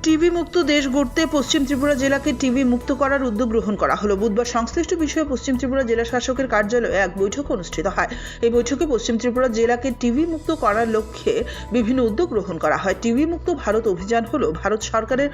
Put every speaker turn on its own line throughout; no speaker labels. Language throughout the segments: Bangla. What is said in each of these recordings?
টিবি মুক্ত দেশ গড়তে পশ্চিম ত্রিপুরা জেলাকে টিবি মুক্ত করার উদ্যোগ গ্রহণ করা হলো। বুধবার সংশ্লিষ্ট বিষয়ে পশ্চিম ত্রিপুরা জেলা শাসকের কার্যালয়ে এক বৈঠক অনুষ্ঠিত হয়। এই বৈঠকে পশ্চিম ত্রিপুরা জেলাকে টিবি মুক্ত করার লক্ষ্যে বিভিন্ন উদ্যোগ গ্রহণ করা হয়। টিবি মুক্ত ভারত অভিযান হলো ভারত সরকারের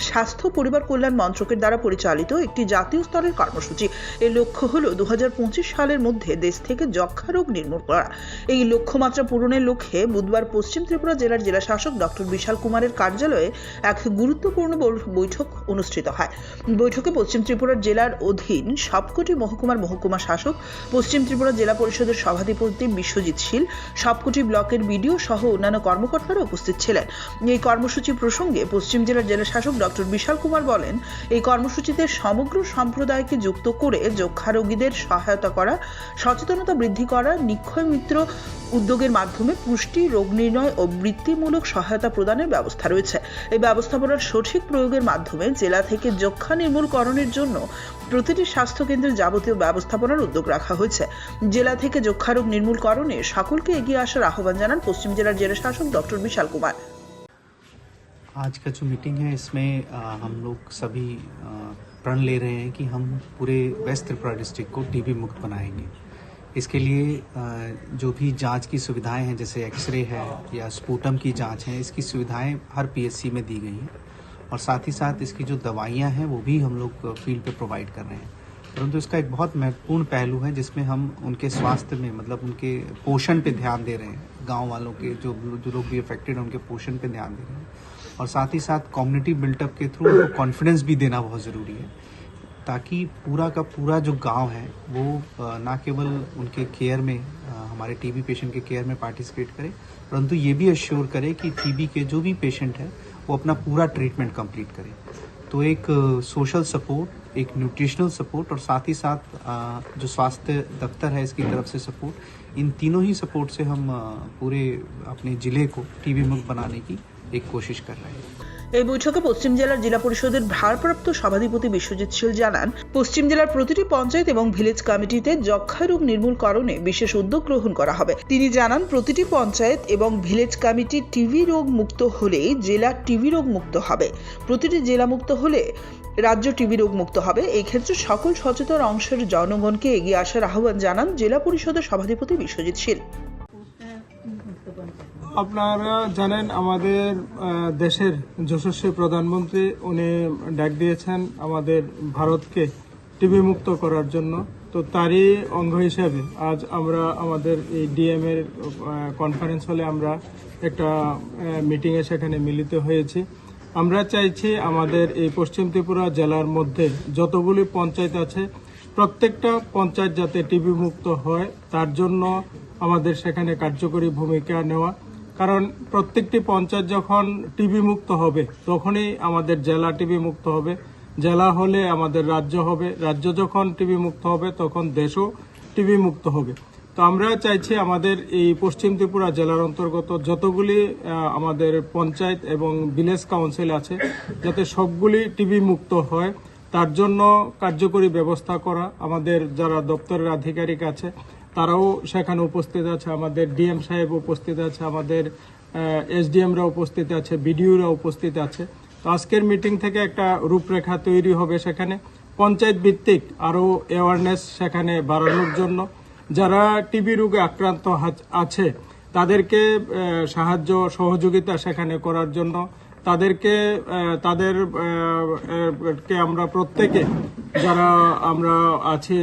স্বাস্থ্য পরিবার কল্যাণ মন্ত্রকের দ্বারা পরিচালিত একটি জাতীয় স্তরের কর্মসূচি। এর লক্ষ্য হলো 2025 সালের মধ্যে দেশ থেকে যক্ষ্মা রোগ নির্মূল করা। এই লক্ষ্যমাত্রা পূরণের লক্ষ্যে বুধবার পশ্চিম ত্রিপুরা জেলার জেলা শাসক ডক্টর বিশাল কুমারের কার্যালয়ে এক গুরুত্বপূর্ণ বৈঠক অনুষ্ঠিত হয়। বৈঠকে পশ্চিম ত্রিপুরা জেলার অধীন সবকটি মহকুমার মহকুমা শাসক, পশ্চিম ত্রিপুরা জেলা পরিষদের সভাধিপতি বিশ্বজিৎ শীল, সবকটি ব্লকের বিডিও সহ অন্যান্য কর্মকর্তারা উপস্থিত ছিলেন। এই কর্মসূচি প্রসঙ্গে পশ্চিম জেলার জেলা শাসক ডক্টর বিশাল কুমার বলেন, এই কর্মসূচিতে সমগ্র সম্প্রদায়কে যুক্ত করে যক্ষ্মা রোগীদের সহায়তা করা, সচেতনতা বৃদ্ধি করা, নিক্ষয় মিত্র উদ্যোগের মাধ্যমে পুষ্টি, রোগ নির্ণয় ও বৃত্তিমূলক সহায়তা প্রদানের ব্যবস্থা রয়েছে। এই ব্যবস্থাপনার সঠিক প্রয়োগের মাধ্যমে জেলা থেকে যক্ষ্মা নির্মূলকরণের জন্য প্রতিটি স্বাস্থ্য কেন্দ্রের যাবতীয় ব্যবস্থাপনার উদ্যোগ রাখা হয়েছে। জেলা থেকে যক্ষ্মা রোগ নির্মূলকরণে সকলকে এগিয়ে আসার আহ্বান জানান পশ্চিম জেলার জেলা শাসক ডক্টর বিশাল কুমার।
आज का जो मीटिंग है इसमें हम लोग सभी प्रण ले रहे हैं कि हम पूरे वेस्ट त्रिपुरा डिस्ट्रिक्ट को टीबी मुक्त बनाएंगे। इसके लिए जो भी जांच की सुविधाएं हैं, जैसे एक्सरे है या स्पूटम की जांच है, इसकी सुविधाएं हर पीएचसी में दी गई हैं और साथ ही साथ इसकी जो दवाइयां हैं वो भी हम लोग फील्ड पे प्रोवाइड कर रहे हैं। परंतु इसका एक बहुत महत्वपूर्ण पहलू है जिसमें हम उनके स्वास्थ्य में, मतलब उनके पोषण पे ध्यान दे रहे हैं। गाँव वालों के जो लोग भी अफेक्टेड हैं उनके पोषण पे ध्यान दे रहे हैं और साथ ही साथ कम्युनिटी बिल्टअप के थ्रू उनको कॉन्फिडेंस भी देना बहुत ज़रूरी है, ताकि पूरा का पूरा जो गांव है वो ना केवल उनके केयर में, हमारे टीबी पेशेंट के केयर में पार्टिसिपेट करे, परंतु ये भी अश्योर करे कि टीबी के जो भी पेशेंट है वो अपना पूरा ट्रीटमेंट कंप्लीट करे। तो एक सोशल सपोर्ट, एक न्यूट्रिशनल सपोर्ट और साथ ही साथ जो स्वास्थ्य दफ्तर है इसकी तरफ से सपोर्ट, इन तीनों ही सपोर्ट से हम पूरे अपने ज़िले को टीबी मुक्त बनाने की एक कोशिश कर रहे हैं।
এই বৈঠকে পশ্চিম জেলার জেলা পরিষদের ভারপ্রাপ্ত সভাধিপতি বিশ্বজিৎ শীল জানান, পশ্চিম জেলার প্রতিটি পঞ্চায়েত এবং ভিলেজ কমিটিতে যক্ষ্মা রোগ নির্মূলকরণে বিশেষ উদ্যোগ গ্রহণ করা হবে। তিনি জানান, প্রতিটি পঞ্চায়েত এবং ভিলেজ কমিটি টিবি রোগ মুক্ত হলেই জেলা টিবি রোগ মুক্ত হবে। প্রতিটি জেলা মুক্ত হলে রাজ্য টিবি রোগ মুক্ত হবে। এই ক্ষেত্রে সকল সচেতন অংশের জনগণকে এগিয়ে আসার আহ্বান জানান জেলা পরিষদের সভাধিপতি বিশ্বজিৎ শীল।
আপনারা জানেন আমাদের দেশের যশস্বী প্রধানমন্ত্রী উনি ডাক দিয়েছেন আমাদের ভারতকে টিবি মুক্ত করার জন্য। তো তারই অঙ্গ হিসেবে আজ আমরা আমাদের এই ডিএম এর কনফারেন্স হলে আমরা একটা মিটিংয়ে সেখানে মিলিত হয়েছি। আমরা চাইছি আমাদের এই পশ্চিম ত্রিপুরা জেলার মধ্যে যতগুলি পঞ্চায়েত আছে প্রত্যেকটা পঞ্চায়েত যাতে টিবি মুক্ত হয় তার জন্য আমাদের সেখানে কার্যকরী ভূমিকা নেওয়া। কারণ প্রত্যেকটি পঞ্চায়েত যখন টিবি মুক্ত হবে তখনই আমাদের জেলা টিবি মুক্ত হবে, জেলা হলে আমাদের রাজ্য হবে, রাজ্য যখন টিবি মুক্ত হবে তখন দেশও টিবি মুক্ত হবে। তো আমরা চাইছি আমাদের এই পশ্চিম ত্রিপুরা জেলার অন্তর্গত যতগুলি আমাদের পঞ্চায়েত এবং ভিলেজ কাউন্সিল আছে যাতে সবগুলি টিবি মুক্ত হয় তার জন্য কার্যকরী ব্যবস্থা করা। আমাদের যারা দপ্তরের আধিকারিক আছে তারাও সেখানে উপস্থিত আছে, আমাদের ডিএম সাহেব উপস্থিত আছে, আমাদের এসডিএমরা উপস্থিত আছে, বিডিওরা উপস্থিত আছে। তো আজকের মিটিং থেকে একটা রূপরেখা তৈরি হবে সেখানে পঞ্চায়েত ভিত্তিক আরও অ্যাওয়ারনেস সেখানে বাড়ানোর জন্য। যারা টিবি রোগে আক্রান্ত আছে তাদেরকে সাহায্য সহযোগিতা সেখানে করার জন্য তাদেরকে আমরা প্রত্যেকে যারা আমরা আছি,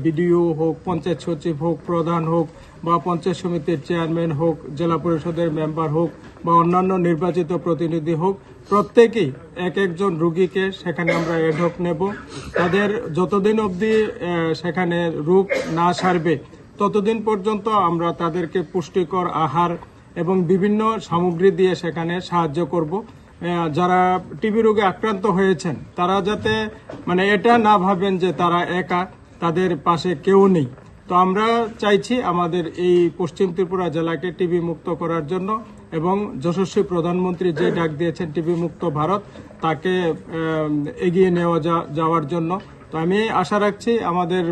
বিডিও হোক, পঞ্চায়েত সচিব হোক, প্রধান হোক বা পঞ্চায়েত সমিতির চেয়ারম্যান হোক, জেলা পরিষদের মেম্বার হোক বা অন্যান্য নির্বাচিত প্রতিনিধি হোক, প্রত্যেকেই এক একজন রোগীকে সেখানে আমরা এডহক নেব। তাদের যতদিন অবধি সেখানে রোগ না সারবে ততদিন পর্যন্ত আমরা তাদেরকে পুষ্টিকর আহার এবং বিভিন্ন সামগ্রী দিয়ে সেখানে সাহায্য করব। যারা টিবি রোগে আক্রান্ত হয়েছেন তারা যাতে এটা না ভাবেন যে তারা একা, তাদের পাশে কেউ নেই। তো আমরা চাইছি আমাদের এই পশ্চিম ত্রিপুরা জেলাকে টিবি মুক্ত করার জন্য এবং যশস্বী প্রধানমন্ত্রী যে ডাক দিয়েছেন টিবি মুক্ত ভারত তাকে এগিয়ে নেওয়া যাওয়ার জন্য। তো আমি আশা রাখছি আমাদের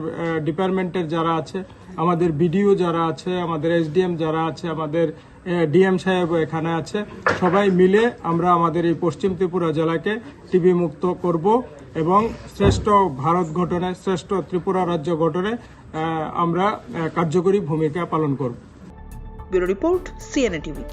ডিপার্টমেন্টের যারা আছে আমাদের বিডিও যারা আছে, আমাদের এসডিএম যারা আছে, আমাদের ডিএম সাহেব এখানে আছে, সবাই মিলে আমরা আমাদের এই পশ্চিম ত্রিপুরা জেলাকে টিবি মুক্ত করব এবং শ্রেষ্ঠ ভারত গঠনে, শ্রেষ্ঠ ত্রিপুরা রাজ্য গঠনে আমরা কার্যকরী ভূমিকা পালন করব।
Bureau report, CNA TV.